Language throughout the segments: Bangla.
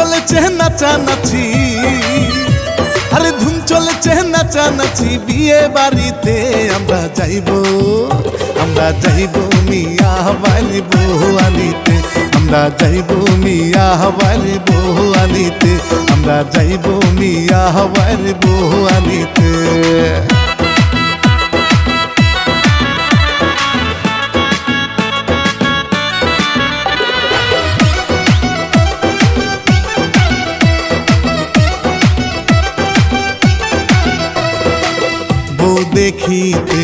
চলেছে নাচানাচি, আরে ধুম চলেছে নাচানাচি, বিয়ে বাড়িতে আমরা যাইব মিয়া বাড়ি বউ আনিতে, আমরা যাইব মিয়া বাড়ি বউ আনিতে, আমরা যাইব মিয়া বাড়ি বউ আনিতে। বউ দেখিতে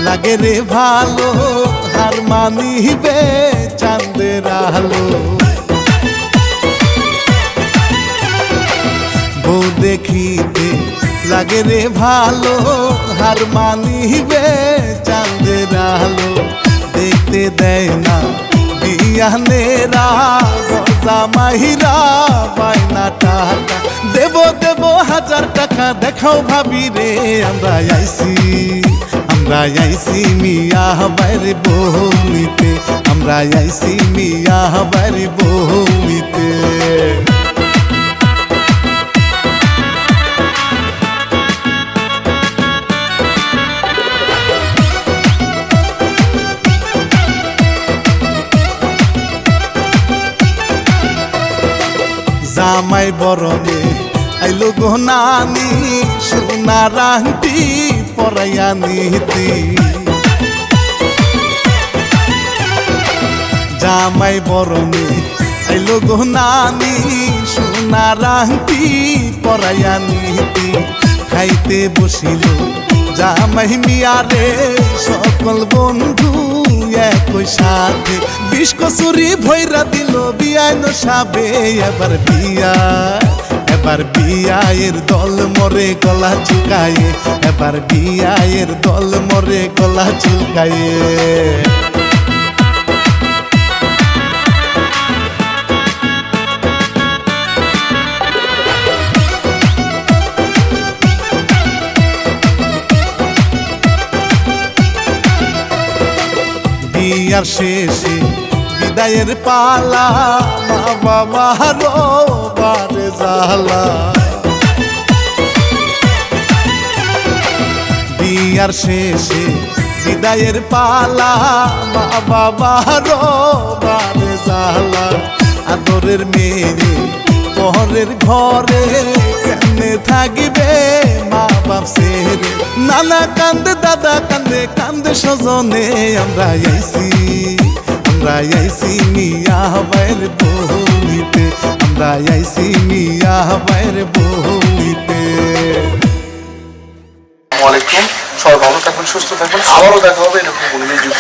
লাগে রে ভালো, হার মানিবে চাঁদের আলো। বউ দেখিতে লাগে রে ভালো, হার মানিবে চাঁদের আলো। দেখতে দেয় না বিয়ানেরা, জামাইরা বায়না টাকা, দেব 1000 টাকা, দেখাও ভাবি রে আমরা আইছি মিয়া বাড়ি বউ নিতে, আমরা আইছি মিয়া বাড়ি বউ নিতে। জামাই বরণে আইলো গো নানি, সোনা রাংটি পরাইয়া নিতি। জামাই বরণে আইলো গো নানি, সোনা রাংটি পরাইয়া নিতি। খাইতে বসিল জামাই মিয়া রে, সকল বন্ধু একই সাথে, 20 কচুরি ভৈরা দিল বিয়াইন সাবে। এবার বিয়ায়ের দল মরে গলা চুকায়ে, এবার বিয়ায়ের দল মরে গলা চুকায়ে। বিয়ার শেষে বিদায়ের পালা, মা বাবারও বারে জ্বালা। বিয়ার শেষে বিদায়ের পালা, মা বাবারও বারে জ্বালা। আদরের মেয়ে পরের ঘরে, কেমনে থাকিবে মা বাপ ছেড়ে। নানা কান্দে, দাদা কান্দে, কান্দে স্বজনে। আমরা আইছি মিয়া বাড়ি বউ নিতে, আমরা আইছি মিয়া বাড়ি বউ নিতে। আসসালামু আলাইকুম, সবাই ভালো থাকবেন, সুস্থ থাকবেন, আবারও দেখা হবে এরকম কোনো ভিডিও।